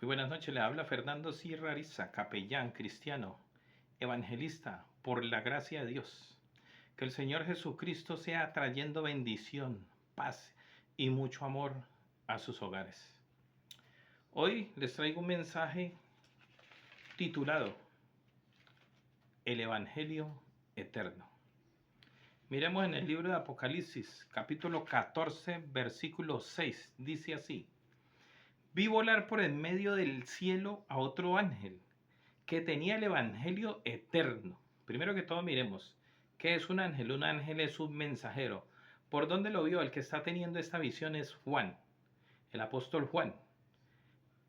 Muy buenas noches, le habla Fernando Sierra Ariza, capellán cristiano, evangelista, por la gracia de Dios. Que el Señor Jesucristo sea trayendo bendición, paz y mucho amor a sus hogares. Hoy les traigo un mensaje titulado El Evangelio Eterno. Miremos en el libro de Apocalipsis, capítulo 14, versículo 6. Dice así: Vi volar por en medio del cielo a otro ángel que tenía el Evangelio eterno. Primero que todo miremos, ¿qué es un ángel? Un ángel es un mensajero. ¿Por dónde lo vio? El que está teniendo esta visión es Juan, el apóstol Juan.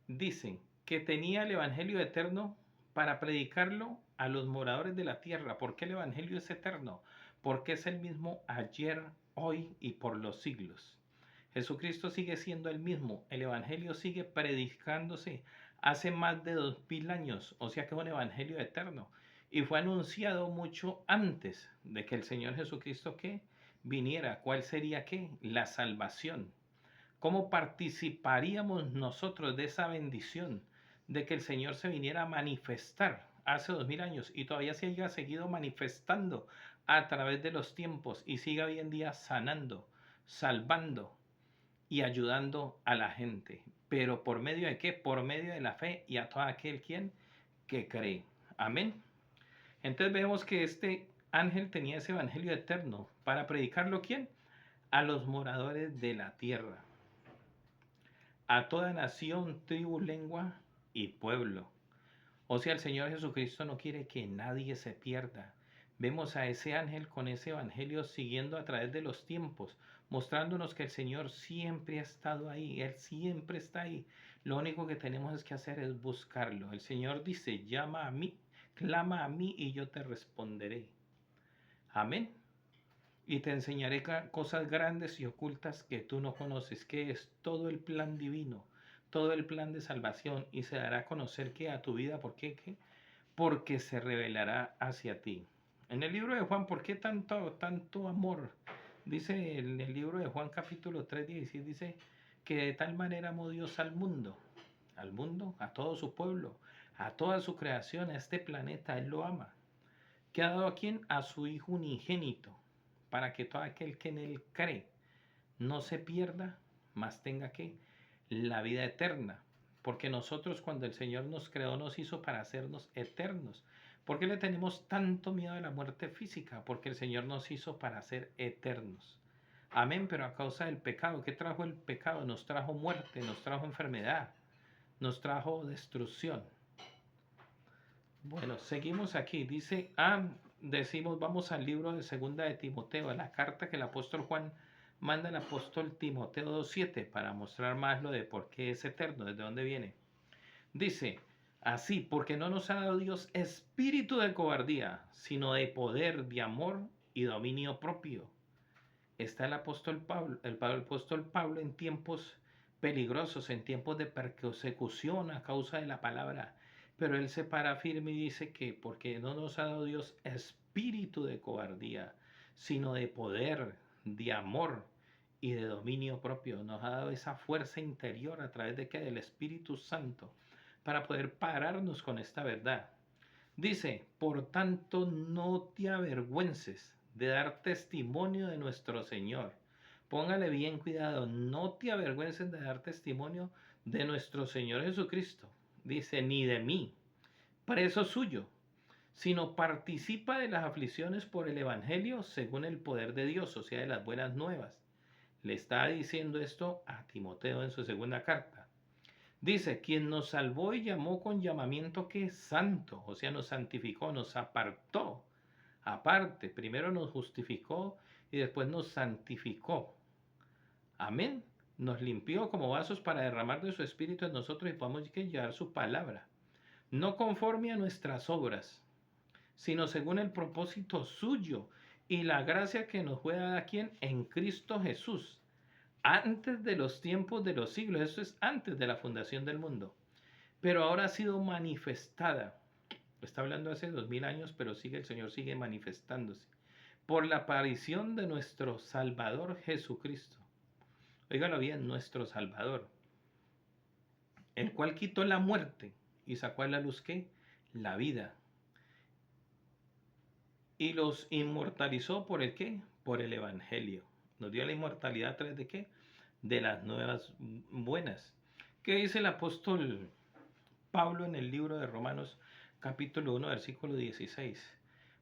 Dicen que tenía el Evangelio eterno para predicarlo a los moradores de la tierra. ¿Por qué el Evangelio es eterno? Porque es el mismo ayer, hoy y por los siglos. Jesucristo sigue siendo el mismo. El Evangelio sigue predicándose hace más de 2000 años. O sea que es un Evangelio eterno. Y fue anunciado mucho antes de que el Señor Jesucristo ¿qué? Viniera. ¿Cuál sería qué? La salvación. ¿Cómo participaríamos nosotros de esa bendición de que el Señor se viniera a manifestar hace 2000 años y todavía se haya seguido manifestando a través de los tiempos y siga hoy en día sanando, salvando y ayudando a la gente? ¿Pero por medio de qué? Por medio de la fe y a todo aquel quien que cree. Amén. Entonces vemos que este ángel tenía ese evangelio eterno para predicarlo ¿quién? A los moradores de la tierra, a toda nación, tribu, lengua y pueblo. O sea, el Señor Jesucristo no quiere que nadie se pierda. Vemos a ese ángel con ese evangelio siguiendo a través de los tiempos, mostrándonos que el Señor siempre ha estado ahí, Él siempre está ahí. Lo único que tenemos es que hacer es buscarlo. El Señor dice, llama a mí, clama a mí y yo te responderé. Amén. Y te enseñaré cosas grandes y ocultas que tú no conoces, que es todo el plan divino, todo el plan de salvación, y se dará a conocer que a tu vida, ¿por qué? ¿Qué? Porque se revelará hacia ti. En el libro de Juan, ¿por qué tanto amor? Dice en el libro de Juan capítulo 3, 16, dice que de tal manera amó Dios al mundo, a todo su pueblo, a toda su creación, a este planeta, Él lo ama. ¿Que ha dado a quién? A su Hijo unigénito, para que todo aquel que en Él cree no se pierda, mas tenga que la vida eterna. Porque nosotros cuando el Señor nos creó nos hizo para hacernos eternos. ¿Por qué le tenemos tanto miedo a la muerte física? Porque el Señor nos hizo para ser eternos. Amén, pero a causa del pecado, ¿qué trajo el pecado? Nos trajo muerte, nos trajo enfermedad, nos trajo destrucción. Bueno, seguimos aquí. Dice, decimos, vamos al libro de Segunda de Timoteo, a la carta que el apóstol Juan manda al apóstol Timoteo 2:7 para mostrar más lo de por qué es eterno, desde dónde viene. Dice, así, porque no nos ha dado Dios espíritu de cobardía, sino de poder, de amor y dominio propio. Está el apóstol Pablo en tiempos peligrosos, en tiempos de persecución a causa de la palabra, pero él se para firme y dice que porque no nos ha dado Dios espíritu de cobardía, sino de poder, de amor y de dominio propio. Nos ha dado esa fuerza interior a través de que del Espíritu Santo para poder pararnos con esta verdad. Dice, por tanto, no te avergüences de dar testimonio de nuestro Señor. Póngale bien cuidado, no te avergüences de dar testimonio de nuestro Señor Jesucristo. Dice, ni de mí, preso suyo, sino participa de las aflicciones por el Evangelio según el poder de Dios, o sea, de las buenas nuevas. Le está diciendo esto a Timoteo en su segunda carta. Dice, quien nos salvó y llamó con llamamiento que es santo, o sea, nos santificó, nos apartó. Aparte, primero nos justificó y después nos santificó. Amén. Nos limpió como vasos para derramar de su espíritu en nosotros y podamos llevar su palabra. No conforme a nuestras obras, sino según el propósito suyo y la gracia que nos fue dada aquí en Cristo Jesús antes de los tiempos de los siglos, eso es antes de la fundación del mundo, pero ahora ha sido manifestada. Está hablando hace 2000 años, pero el Señor sigue manifestándose por la aparición de nuestro Salvador Jesucristo. Óigalo bien, nuestro Salvador. el cual quitó la muerte y sacó a la luz ¿qué? La vida. Y los inmortalizó por el ¿qué? Por el Evangelio. Nos dio la inmortalidad a través de ¿qué? De las nuevas buenas. ¿Qué dice el apóstol Pablo en el libro de Romanos capítulo 1 versículo 16?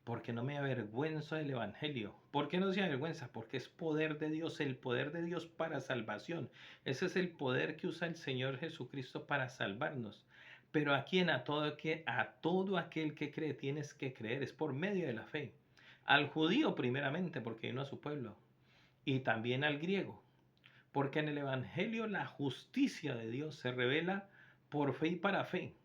Porque no me avergüenzo del Evangelio. ¿Por qué no se avergüenza? Porque es poder de Dios, el poder de Dios para salvación. Ese es el poder que usa el Señor Jesucristo para salvarnos. Pero a quien, a todo aquel que cree, tienes que creer. Es por medio de la fe. Al judío primeramente, porque vino a su pueblo. Y también al griego. Porque en el Evangelio la justicia de Dios se revela por fe y para fe.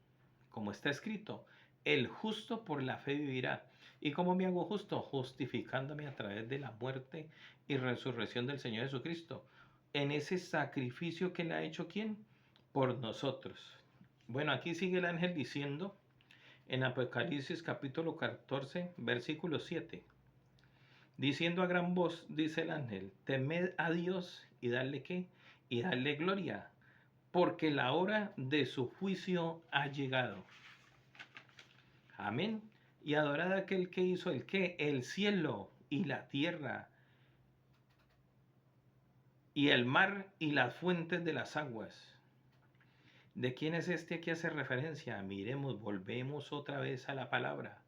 Como está escrito, el justo por la fe vivirá. ¿Y cómo me hago justo? Justificándome a través de la muerte y resurrección del Señor Jesucristo. En ese sacrificio que le ha hecho ¿quién? Por nosotros. Bueno, aquí sigue el ángel diciendo en Apocalipsis capítulo 14, versículo 7. Diciendo a gran voz, dice el ángel, temed a Dios y darle qué? Y darle gloria, porque la hora de su juicio ha llegado. Amén. Y adorad a aquel que hizo el qué? El cielo y la tierra y el mar y las fuentes de las aguas. ¿De quién es este que hace referencia? Miremos, volvemos otra vez a la palabra.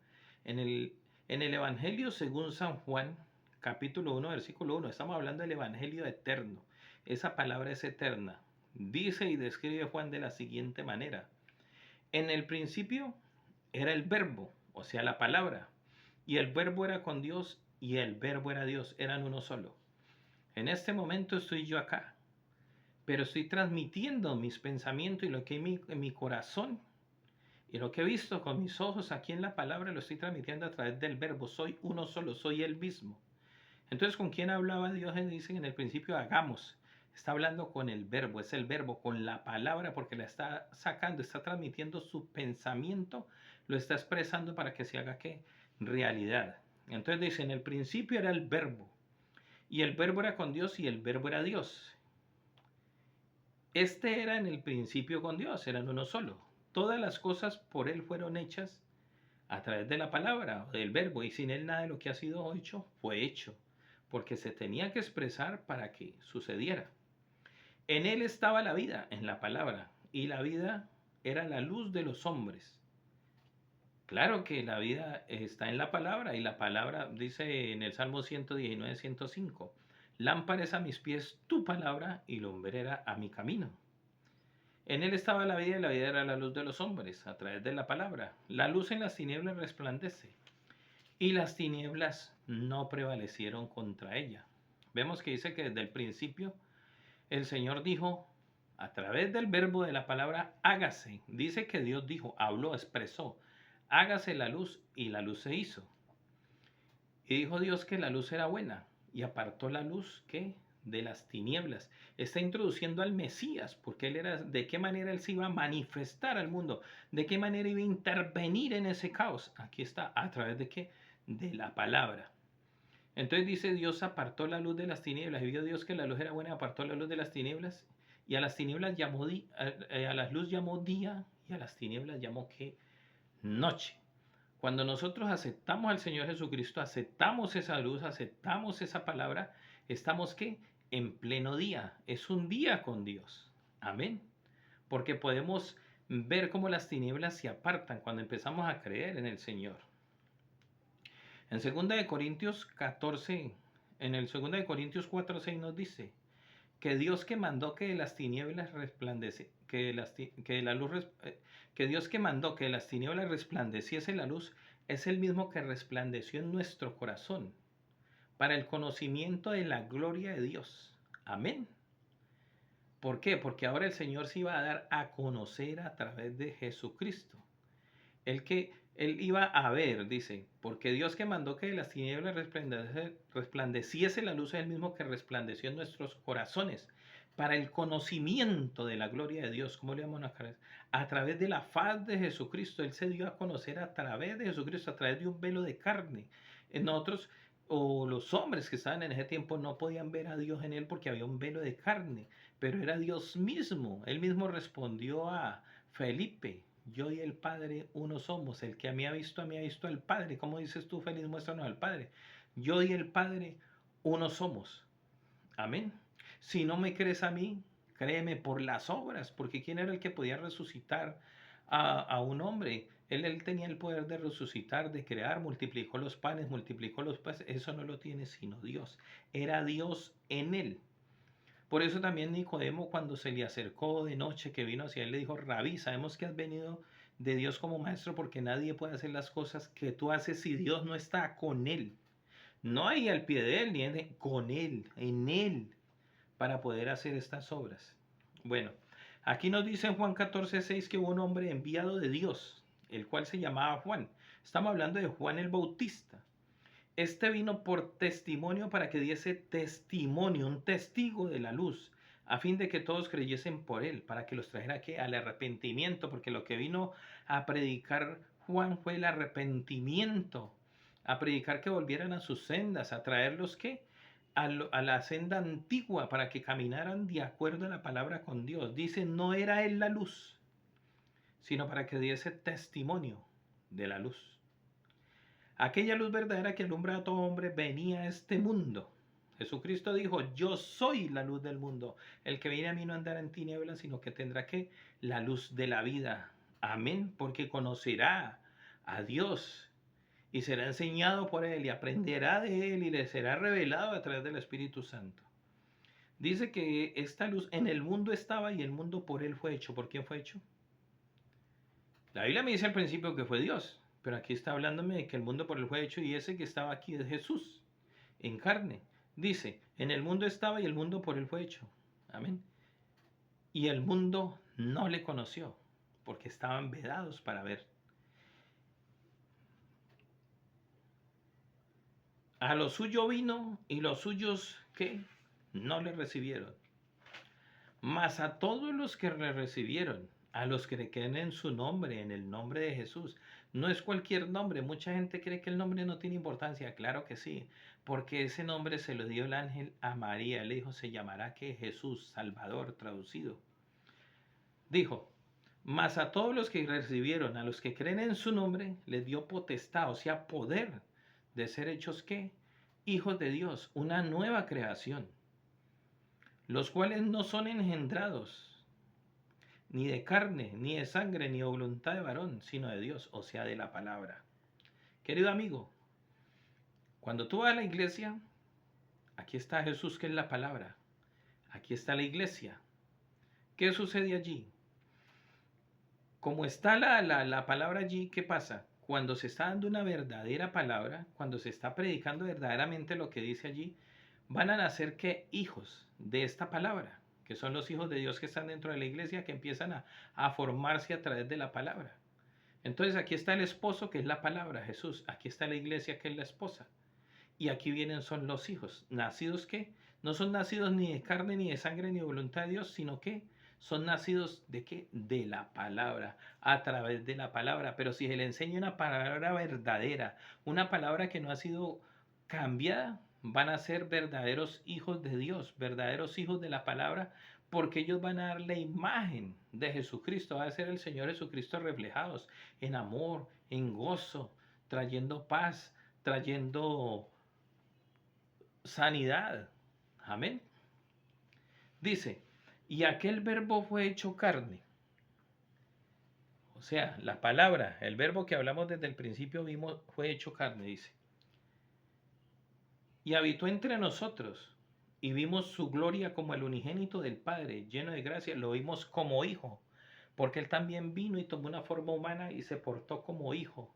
En el Evangelio según San Juan, capítulo 1, versículo 1, estamos hablando del Evangelio eterno. Esa palabra es eterna. Dice y describe Juan de la siguiente manera. En el principio era el verbo, o sea, la palabra. Y el verbo era con Dios y el verbo era Dios, eran uno solo. En este momento estoy yo acá, pero estoy transmitiendo mis pensamientos y lo que hay en mi corazón y lo que he visto con mis ojos aquí en la palabra lo estoy transmitiendo a través del verbo. Soy uno solo, soy el mismo. Entonces, ¿con quién hablaba Dios? Dice en el principio, hagamos. Está hablando con el verbo, es el verbo, con la palabra, porque la está sacando, está transmitiendo su pensamiento, lo está expresando para que se haga ¿qué? Realidad. Entonces dice, en el principio era el verbo, y el verbo era con Dios y el verbo era Dios. Este era en el principio con Dios, eran uno solo. Todas las cosas por Él fueron hechas a través de la palabra, del verbo, y sin Él nada de lo que ha sido hecho fue hecho, porque se tenía que expresar para que sucediera. En Él estaba la vida, en la palabra, y la vida era la luz de los hombres. Claro que la vida está en la palabra, y la palabra dice en el Salmo 119, 105, lámpara es a mis pies tu palabra y lumbrera a mi camino. En él estaba la vida y la vida era la luz de los hombres, a través de la palabra. La luz en las tinieblas resplandece y las tinieblas no prevalecieron contra ella. Vemos que dice que desde el principio el Señor dijo, a través del verbo de la palabra, hágase. Dice que Dios dijo, habló, expresó, hágase la luz y la luz se hizo. Y dijo Dios que la luz era buena y apartó la luz ¿qué? De las tinieblas. Está introduciendo al Mesías, porque él era, de qué manera él se iba a manifestar al mundo, de qué manera iba a intervenir en ese caos. Aquí está, a través de qué? De la palabra. Entonces dice, Dios apartó la luz de las tinieblas, y vio Dios que la luz era buena, apartó la luz de las tinieblas, y a las tinieblas llamó, a la luz llamó día, y a las tinieblas llamó ¿qué? Noche. Cuando nosotros aceptamos al Señor Jesucristo, aceptamos esa luz, aceptamos esa palabra, estamos ¿qué? En pleno día. Es un día con Dios. Amén. Porque podemos ver cómo las tinieblas se apartan cuando empezamos a creer en el Señor. En 2 Corintios 14, en el 2 Corintios 4, 6 nos dice que Dios que mandó que las tinieblas resplandece, que Dios que mandó que las tinieblas resplandeciese la luz es el mismo que resplandeció en nuestro corazón para el conocimiento de la gloria de Dios. Amén. ¿Por qué? Porque ahora el Señor se iba a dar a conocer a través de Jesucristo. Él iba a ver, dice, porque Dios que mandó que de las tinieblas resplandeciese la luz es el mismo que resplandeció en nuestros corazones para el conocimiento de la gloria de Dios. ¿Cómo le llamamos a través de la faz de Jesucristo? Él se dio a conocer a través de Jesucristo, a través de un velo de carne. Nosotros, o los hombres que estaban en ese tiempo, no podían ver a Dios en él porque había un velo de carne. pero era Dios mismo. Él mismo respondió a Felipe: yo y el Padre uno somos. El que a mí ha visto al Padre. ¿Cómo dices tú, Feliz? Muéstranos al Padre. Yo y el Padre uno somos. Amén. Si no me crees a mí, créeme por las obras, porque ¿quién era el que podía resucitar a un hombre? Él tenía el poder de resucitar, de crear, multiplicó los panes, multiplicó los peces. Eso no lo tiene sino Dios. Era Dios en él. Por eso también Nicodemo, cuando se le acercó de noche, que vino hacia él, le dijo: Rabí, sabemos que has venido de Dios como maestro, porque nadie puede hacer las cosas que tú haces si Dios no está con él. No ahí al pie de él, ni con él, en él, para poder hacer estas obras. Bueno, aquí nos dice en Juan 14:6 que hubo un hombre enviado de Dios, el cual se llamaba Juan. Estamos hablando de Juan el Bautista. Este vino por testimonio, para que diese testimonio, un testigo de la luz, a fin de que todos creyesen por él, para que los trajera ¿qué? Al arrepentimiento, porque lo que vino a predicar Juan fue el arrepentimiento, a predicar que volvieran a sus sendas, a traerlos ¿qué? A la senda antigua, para que caminaran de acuerdo a la palabra con Dios. Dice: no era él la luz, sino para que diese testimonio de la luz. Aquella luz verdadera que alumbra a todo hombre venía a este mundo. Jesucristo dijo: yo soy la luz del mundo. El que viene a mí no andará en tinieblas, sino que tendrá ¿qué? La luz de la vida. Amén. Porque conocerá a Dios y será enseñado por él, y aprenderá de él, y le será revelado a través del Espíritu Santo. Dice que esta luz en el mundo estaba, y el mundo por él fue hecho. ¿Por quién fue hecho? La Biblia me dice al principio que fue Dios, pero aquí está hablándome de que el mundo por él fue hecho, y ese que estaba aquí es Jesús en carne. Dice: en el mundo estaba, y el mundo por él fue hecho. Amén. Y el mundo no le conoció, porque estaban vedados para ver. A lo suyo vino, y los suyos ¿qué? No le recibieron. Mas a todos los que le recibieron, a los que le creen en su nombre, en el nombre de Jesús. No es cualquier nombre. Mucha gente cree que el nombre no tiene importancia. Claro que sí, porque ese nombre se lo dio el ángel a María. Le dijo: se llamará ¿qué? Jesús, Salvador, traducido. Dijo: mas a todos los que recibieron, a los que creen en su nombre, les dio potestad, o sea, poder de ser hechos ¿qué? Hijos de Dios, una nueva creación, los cuales no son engendrados ni de carne, ni de sangre, ni de voluntad de varón, sino de Dios, o sea, de la palabra. Querido amigo, cuando tú vas a la iglesia, aquí está Jesús, que es la palabra. Aquí está la iglesia. ¿Qué sucede allí? Como está la palabra allí, ¿qué pasa? Cuando se está dando una verdadera palabra, cuando se está predicando verdaderamente lo que dice allí, van a nacer ¿qué? Hijos de esta palabra, que son los hijos de Dios que están dentro de la iglesia, que empiezan a formarse a través de la palabra. Entonces aquí está el esposo, que es la palabra, Jesús. Aquí está la iglesia, que es la esposa. Y aquí vienen son los hijos, nacidos ¿qué? No son nacidos ni de carne, ni de sangre, ni de voluntad de Dios, sino que son nacidos ¿de qué? De la palabra, a través de la palabra. Pero si se le enseña una palabra verdadera, una palabra que no ha sido cambiada, van a ser verdaderos hijos de Dios, verdaderos hijos de la palabra, porque ellos van a dar la imagen de Jesucristo, va a ser el Señor Jesucristo reflejados en amor, en gozo, trayendo paz, trayendo sanidad. Amén. Dice: y aquel verbo fue hecho carne. O sea, la palabra, el verbo que hablamos desde el principio, vimos, fue hecho carne, dice. Y habitó entre nosotros, y vimos su gloria como el unigénito del Padre, lleno de gracia. Lo vimos como hijo, porque él también vino y tomó una forma humana y se portó como hijo,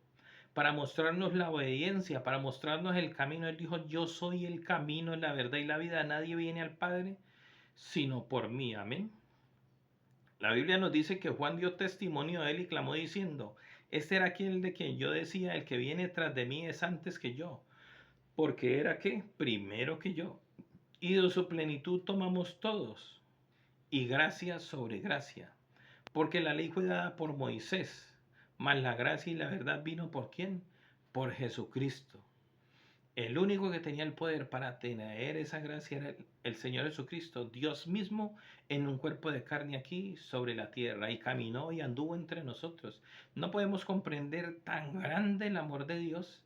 para mostrarnos la obediencia, para mostrarnos el camino. Él dijo: yo soy el camino, la verdad y la vida. Nadie viene al Padre sino por mí. Amén. La Biblia nos dice que Juan dio testimonio de él y clamó diciendo: este era aquel de quien yo decía: el que viene tras de mí es antes que yo, porque era ¿qué? Primero que yo. Y de su plenitud tomamos todos, y gracia sobre gracia. Porque la ley fue dada por Moisés, mas la gracia y la verdad vino ¿por quién? Por Jesucristo. El único que tenía el poder para tener esa gracia era el Señor Jesucristo, Dios mismo en un cuerpo de carne aquí sobre la tierra, y caminó y anduvo entre nosotros. No podemos comprender tan grande el amor de Dios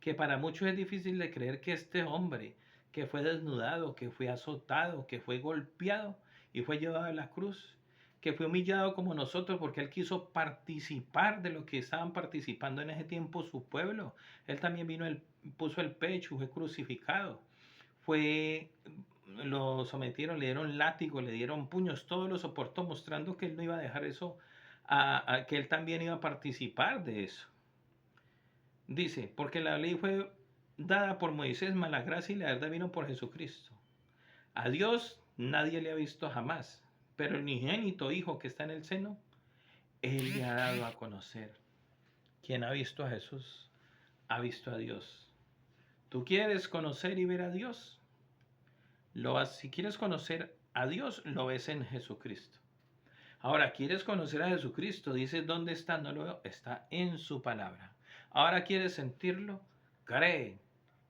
que para muchos es difícil de creer que este hombre que fue desnudado, que fue azotado, que fue golpeado y fue llevado a la cruz, que fue humillado como nosotros porque él quiso participar de lo que estaban participando en ese tiempo su pueblo. Él también vino, puso el pecho, fue crucificado, fue, lo sometieron, le dieron látigo, le dieron puños, todo lo soportó, mostrando que él no iba a dejar eso, que él también iba a participar de eso. Dice, porque la ley fue dada por Moisés, mas la gracia y la verdad vino por Jesucristo. A Dios nadie le ha visto jamás, pero el unigénito Hijo que está en el seno, Él le ha dado a conocer. Quien ha visto a Jesús, ha visto a Dios. ¿Tú quieres conocer y ver a Dios? Si quieres conocer a Dios, lo ves en Jesucristo. Ahora, ¿quieres conocer a Jesucristo? Dice, ¿dónde está? No lo veo. Está en su palabra. Ahora, ¿quieres sentirlo? Cree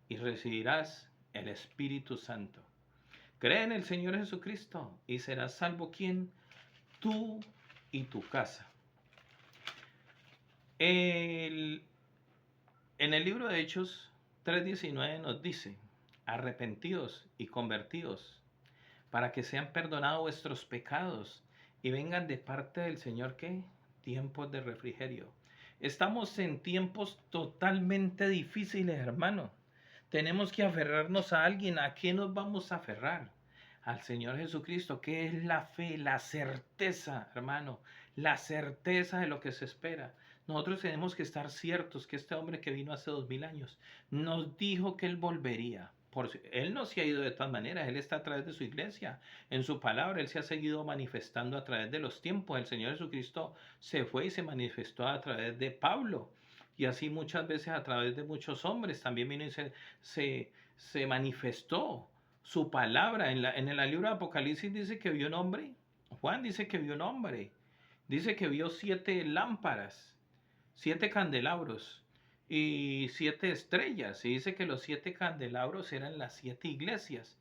y recibirás el Espíritu Santo. Cree en el Señor Jesucristo y serás salvo. ¿Quién? Tú y tu casa. En el libro de Hechos 3:19 nos dice, arrepentidos y convertidos para que sean perdonados vuestros pecados y vengan de parte del Señor, ¿qué? Tiempos de refrigerio. Estamos en tiempos totalmente difíciles, hermano. Tenemos que aferrarnos a alguien. ¿A quién nos vamos a aferrar? Al Señor Jesucristo, que es la fe, la certeza, hermano, la certeza de lo que se espera. Nosotros tenemos que estar ciertos que este hombre que vino hace 2000 años nos dijo que Él volvería. Él no se ha ido de todas maneras, Él está a través de su iglesia, en su palabra, Él se ha seguido manifestando a través de los tiempos. El Señor Jesucristo se fue y se manifestó a través de Pablo, y así muchas veces a través de muchos hombres. También vino y se manifestó su palabra. En el libro de Apocalipsis dice que vio un hombre, Juan dice que vio un hombre, dice que vio 7 lámparas, 7 candelabros y 7 estrellas. Y dice que los 7 candelabros eran las 7 iglesias,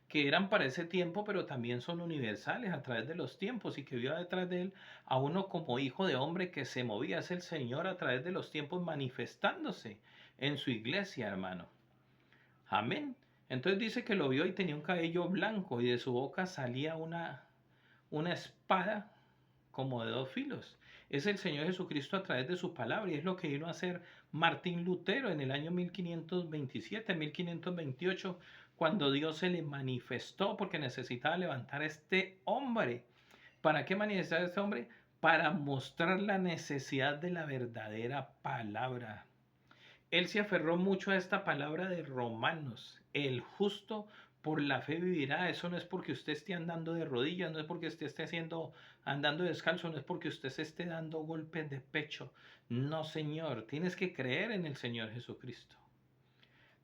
que eran para ese tiempo, pero también son universales a través de los tiempos, y que vio detrás de él a uno como hijo de hombre que se movía. Es el Señor a través de los tiempos manifestándose en su iglesia, hermano. Amén. Entonces dice que lo vio y tenía un cabello blanco y de su boca salía una espada como de 2 filos. Es el Señor Jesucristo a través de su palabra, y es lo que vino a hacer Martín Lutero en el año 1527, 1528, cuando Dios se le manifestó porque necesitaba levantar a este hombre. ¿Para qué manifestar a este hombre? Para mostrar la necesidad de la verdadera palabra. Él se aferró mucho a esta palabra de Romanos: el justo por la fe vivirá. Eso no es porque usted esté andando de rodillas, no es porque usted esté andando descalzo, no es porque usted se esté dando golpes de pecho. No, Señor, tienes que creer en el Señor Jesucristo.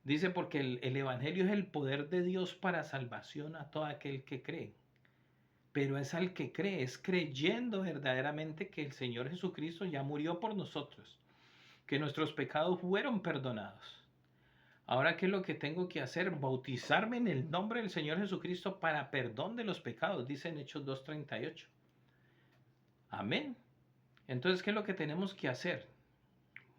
Dice, porque el Evangelio es el poder de Dios para salvación a todo aquel que cree. Pero es al que cree, es creyendo verdaderamente que el Señor Jesucristo ya murió por nosotros, que nuestros pecados fueron perdonados. Ahora, ¿qué es lo que tengo que hacer? Bautizarme en el nombre del Señor Jesucristo para perdón de los pecados, dice en Hechos 2:38. Amén. Entonces, ¿qué es lo que tenemos que hacer?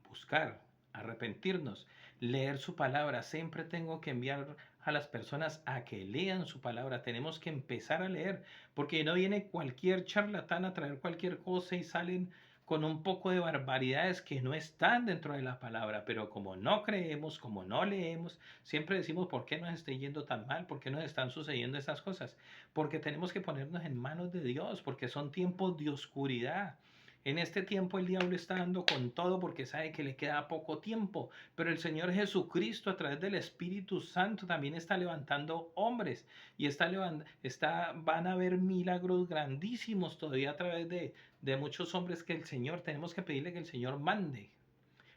Buscar, arrepentirnos, leer su palabra. Siempre tengo que enviar a las personas a que lean su palabra. Tenemos que empezar a leer, porque no viene cualquier charlatán a traer cualquier cosa y salen con un poco de barbaridades que no están dentro de la palabra. Pero como no creemos, como no leemos, siempre decimos, ¿por qué nos está yendo tan mal? ¿Por qué nos están sucediendo estas cosas? Porque tenemos que ponernos en manos de Dios, porque son tiempos de oscuridad. En este tiempo el diablo está dando con todo porque sabe que le queda poco tiempo, pero el Señor Jesucristo a través del Espíritu Santo también está levantando hombres, y van a haber milagros grandísimos todavía a través de muchos hombres que el Señor, tenemos que pedirle que el Señor mande.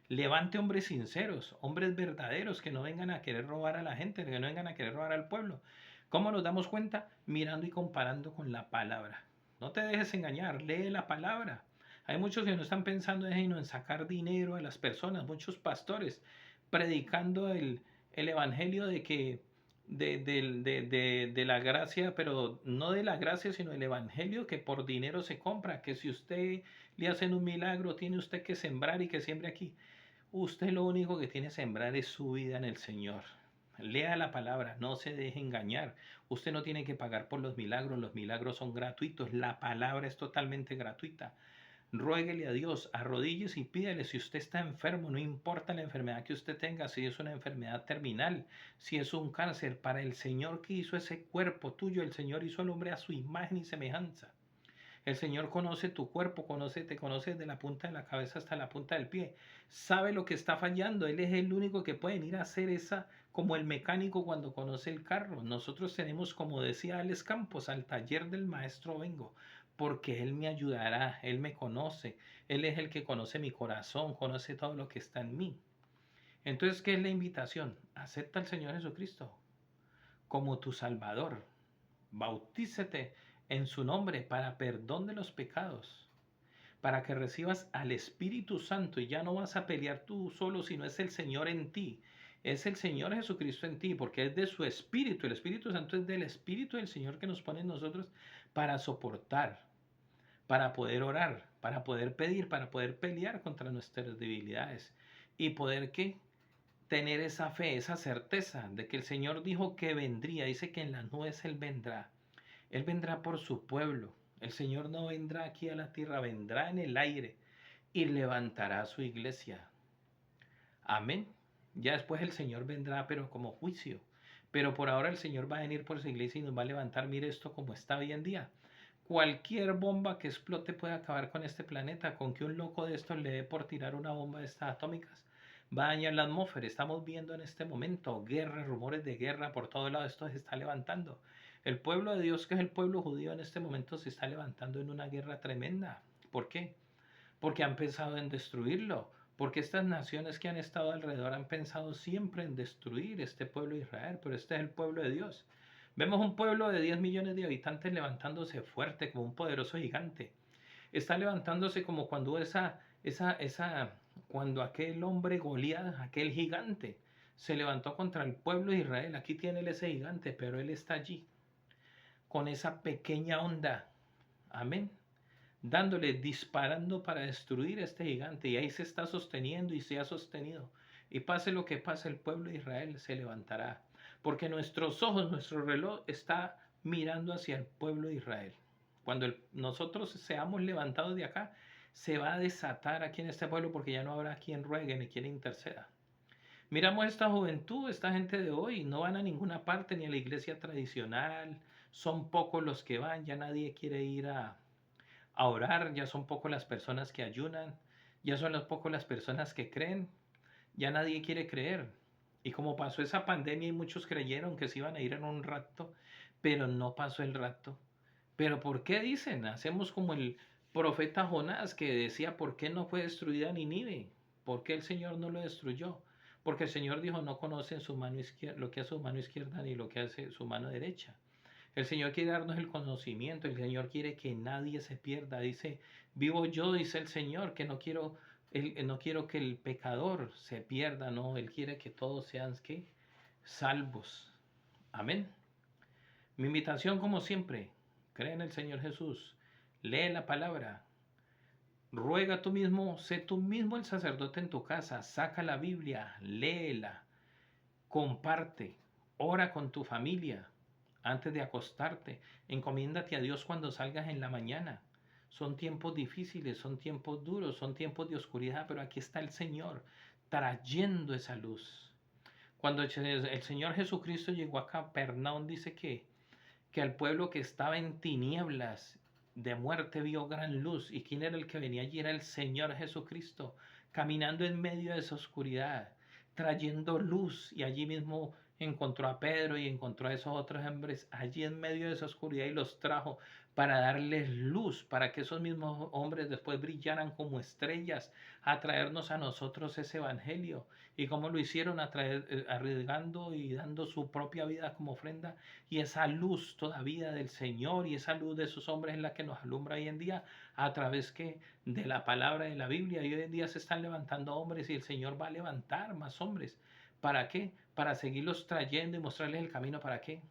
Levante hombres sinceros, hombres verdaderos, que no vengan a querer robar a la gente, que no vengan a querer robar al pueblo. ¿Cómo nos damos cuenta? Mirando y comparando con la palabra. No te dejes engañar, lee la palabra. Hay muchos que no están pensando en sacar dinero a las personas, muchos pastores predicando el evangelio de que de la gracia, pero no de la gracia, sino el evangelio que por dinero se compra, que si usted le hacen un milagro, tiene usted que sembrar y que siembre aquí. Usted lo único que tiene que sembrar es su vida en el Señor. Lea la palabra, no se deje engañar. Usted no tiene que pagar por los milagros son gratuitos, la palabra es totalmente gratuita. Ruéguele a Dios, arrodíllese y pídele. Si usted está enfermo, no importa la enfermedad que usted tenga, si es una enfermedad terminal, si es un cáncer, para el Señor que hizo ese cuerpo tuyo, el Señor hizo al hombre a su imagen y semejanza. El Señor conoce tu cuerpo, te conoce de la punta de la cabeza hasta la punta del pie. Sabe lo que está fallando. Él es el único que puede ir a hacer esa, como el mecánico cuando conoce el carro. Nosotros tenemos, como decía Alex Campos, al taller del maestro vengo, porque Él me ayudará, Él me conoce, Él es el que conoce mi corazón, conoce todo lo que está en mí. Entonces, ¿qué es la invitación? Acepta al Señor Jesucristo como tu Salvador. Bautízate en su nombre para perdón de los pecados, para que recibas al Espíritu Santo y ya no vas a pelear tú solo, sino es el Señor en ti. Es el Señor Jesucristo en ti, porque es de su Espíritu. El Espíritu Santo es del Espíritu del Señor que nos pone en nosotros para soportar, para poder orar, para poder pedir, para poder pelear contra nuestras debilidades y poder ¿qué? Tener esa fe, esa certeza de que el Señor dijo que vendría. Dice que en las nubes Él vendrá. Él vendrá por su pueblo. El Señor no vendrá aquí a la tierra, vendrá en el aire y levantará su iglesia. Amén. Ya después el Señor vendrá, pero como juicio. Pero por ahora el Señor va a venir por su iglesia y nos va a levantar. Mire esto como está hoy en día. Cualquier bomba que explote puede acabar con este planeta. Con que un loco de estos le dé por tirar una bomba de estas atómicas, va a dañar la atmósfera. Estamos viendo en este momento guerra, rumores de guerra por todo lado. Esto se está levantando. El pueblo de Dios, que es el pueblo judío en este momento, se está levantando en una guerra tremenda. ¿Por qué? Porque han pensado en destruirlo. Porque estas naciones que han estado alrededor han pensado siempre en destruir este pueblo de Israel. Pero este es el pueblo de Dios. Vemos un pueblo de 10 millones de habitantes levantándose fuerte como un poderoso gigante. Está levantándose como cuando cuando aquel hombre Goliat, aquel gigante, se levantó contra el pueblo de Israel. Aquí tiene él ese gigante, pero él está allí con esa pequeña onda. Amén. Dándole, disparando para destruir a este gigante. Y ahí se está sosteniendo y se ha sostenido. Y pase lo que pase, el pueblo de Israel se levantará. Porque nuestros ojos, nuestro reloj está mirando hacia el pueblo de Israel. Cuando nosotros seamos levantados de acá, se va a desatar aquí en este pueblo porque ya no habrá quien ruegue ni quien interceda. Miramos esta juventud, esta gente de hoy, no van a ninguna parte ni a la iglesia tradicional, son pocos los que van, ya nadie quiere ir a orar, ya son pocos las personas que ayunan, ya son pocos las personas que creen, ya nadie quiere creer. Y como pasó esa pandemia y muchos creyeron que se iban a ir en un rato, pero no pasó el rato. ¿Pero por qué dicen? Hacemos como el profeta Jonás que decía, ¿por qué no fue destruida Nínive? ¿Por qué el Señor no lo destruyó? Porque el Señor dijo, no conocen su mano izquierda, lo que hace su mano izquierda ni lo que hace su mano derecha. El Señor quiere darnos el conocimiento, el Señor quiere que nadie se pierda. Dice, vivo yo, dice el Señor, que no quiero que el pecador se pierda, no, Él quiere que todos sean, ¿qué? Salvos. Amén. Mi invitación, como siempre, cree en el Señor Jesús, lee la palabra, ruega tú mismo, sé tú mismo el sacerdote en tu casa, saca la Biblia, léela, comparte, ora con tu familia antes de acostarte, encomiéndate a Dios cuando salgas en la mañana. Son tiempos difíciles, son tiempos duros, son tiempos de oscuridad, pero aquí está el Señor trayendo esa luz. Cuando el Señor Jesucristo llegó a Capernaum, dice que al pueblo que estaba en tinieblas de muerte vio gran luz. ¿Y quién era el que venía allí? Era el Señor Jesucristo, caminando en medio de esa oscuridad, trayendo luz. Y allí mismo encontró a Pedro y encontró a esos otros hombres allí en medio de esa oscuridad y los trajo para darles luz, para que esos mismos hombres después brillaran como estrellas, a traernos a nosotros ese evangelio. Y cómo lo hicieron, arriesgando y dando su propia vida como ofrenda, y esa luz todavía del Señor y esa luz de esos hombres es la que nos alumbra hoy en día a través de la palabra de la Biblia. Y hoy en día se están levantando hombres y el Señor va a levantar más hombres. ¿Para qué? para seguirlos trayendo y mostrarles el camino. ¿Para qué?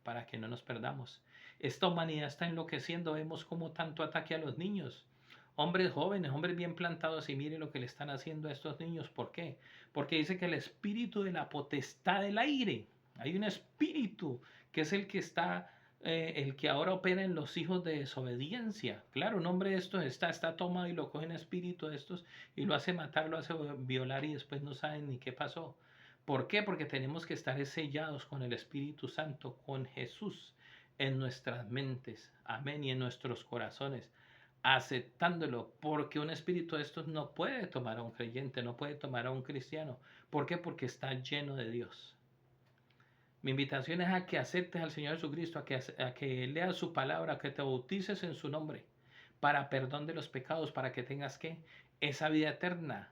Para que no nos perdamos. Esta humanidad está enloqueciendo. Vemos como tanto ataque a los niños. Hombres jóvenes, hombres bien plantados, y mire lo que le están haciendo a estos niños. ¿Por qué? Porque dice que el espíritu de la potestad del aire, hay un espíritu que es el que está, el que ahora opera en los hijos de desobediencia. Claro, un hombre de estos está tomado y lo cogen espíritu de estos y lo hace matar, lo hace violar y después no saben ni qué pasó. ¿Por qué? Porque tenemos que estar sellados con el Espíritu Santo, con Jesús en nuestras mentes, amén, y en nuestros corazones, aceptándolo, porque un espíritu de estos no puede tomar a un creyente, no puede tomar a un cristiano. ¿Por qué? Porque está lleno de Dios. Mi invitación es a que aceptes al Señor Jesucristo, a que leas su palabra, a que te bautices en su nombre, para perdón de los pecados, para que tengas que esa vida eterna.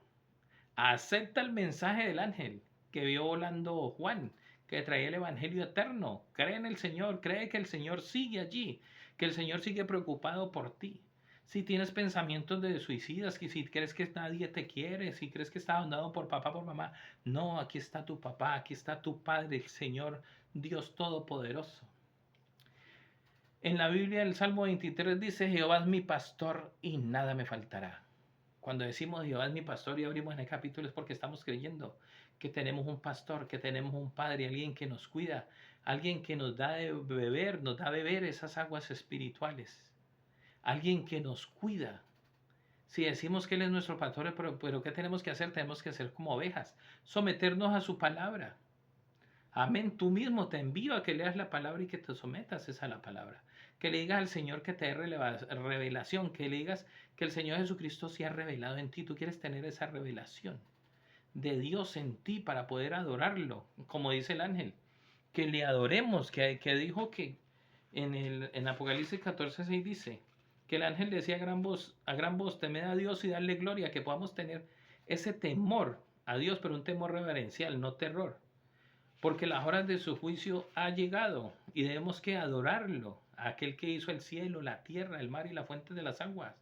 Acepta el mensaje del ángel que vio volando Juan, que traía el evangelio eterno. Cree en el Señor, cree que el Señor sigue allí, que el Señor sigue preocupado por ti. Si tienes pensamientos de suicidas, que si crees que nadie te quiere, si crees que estás abandonado por papá, por mamá, no, aquí está tu papá, aquí está tu Padre, el Señor Dios Todopoderoso. En la Biblia, el Salmo 23 dice: Jehová es mi pastor y nada me faltará. Cuando decimos Jehová es mi pastor y abrimos en el capítulo es porque estamos creyendo que tenemos un pastor, que tenemos un padre, alguien que nos cuida, alguien que nos da de beber, nos da a beber esas aguas espirituales, alguien que nos cuida. Si decimos que Él es nuestro pastor, pero ¿qué tenemos que hacer? Tenemos que ser como ovejas, someternos a su palabra. Amén. Tú mismo te envío a que leas la palabra y que te sometas a la palabra. Que le digas al Señor que te dé revelación, que le digas que el Señor Jesucristo se ha revelado en ti. Tú quieres tener esa revelación de Dios en ti para poder adorarlo, como dice el ángel. Que le adoremos, que dijo que en Apocalipsis 14:6 dice que el ángel decía a gran voz, temed a Dios y darle gloria, que podamos tener ese temor a Dios, pero un temor reverencial, no terror, porque las horas de su juicio ha llegado y debemos que adorarlo, a aquel que hizo el cielo, la tierra, el mar y la fuente de las aguas,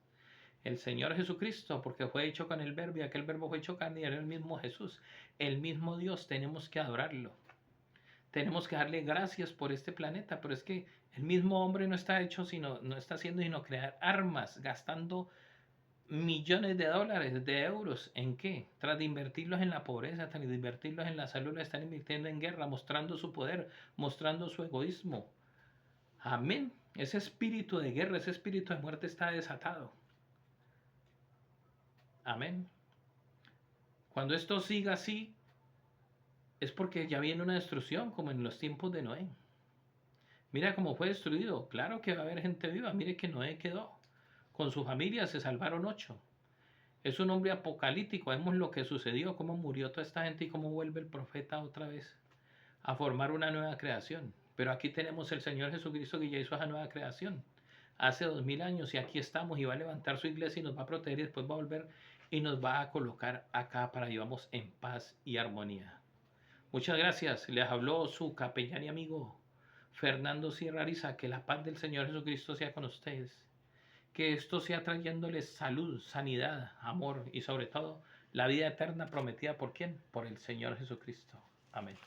el Señor Jesucristo, porque fue hecho con el verbo y aquel verbo fue hecho carne y era el mismo Jesús, el mismo Dios. Tenemos que adorarlo, tenemos que darle gracias por este planeta, pero es que el mismo hombre no está hecho sino, no está haciendo sino crear armas, gastando millones de dólares, de euros. ¿En qué? Tras de invertirlos en la pobreza, tras de invertirlos en la salud, lo están invirtiendo en guerra, mostrando su poder, mostrando su egoísmo. Amén. Ese espíritu de guerra, ese espíritu de muerte está desatado. Amén. Cuando esto siga así, es porque ya viene una destrucción, como en los tiempos de Noé. Mira cómo fue destruido. Claro que va a haber gente viva. Mire que Noé quedó. Con su familia se salvaron 8. Es un hombre apocalíptico. Vemos lo que sucedió, cómo murió toda esta gente y cómo vuelve el profeta otra vez a formar una nueva creación. Pero aquí tenemos el Señor Jesucristo que ya hizo esa nueva creación hace 2000 años y aquí estamos y va a levantar su iglesia y nos va a proteger y después va a volver y nos va a colocar acá para que vivamos en paz y armonía. Muchas gracias. Les habló su capellán y amigo Fernando Sierra Ariza. Que la paz del Señor Jesucristo sea con ustedes. Que esto sea trayéndoles salud, sanidad, amor y sobre todo la vida eterna prometida por ¿quién? Por el Señor Jesucristo. Amén.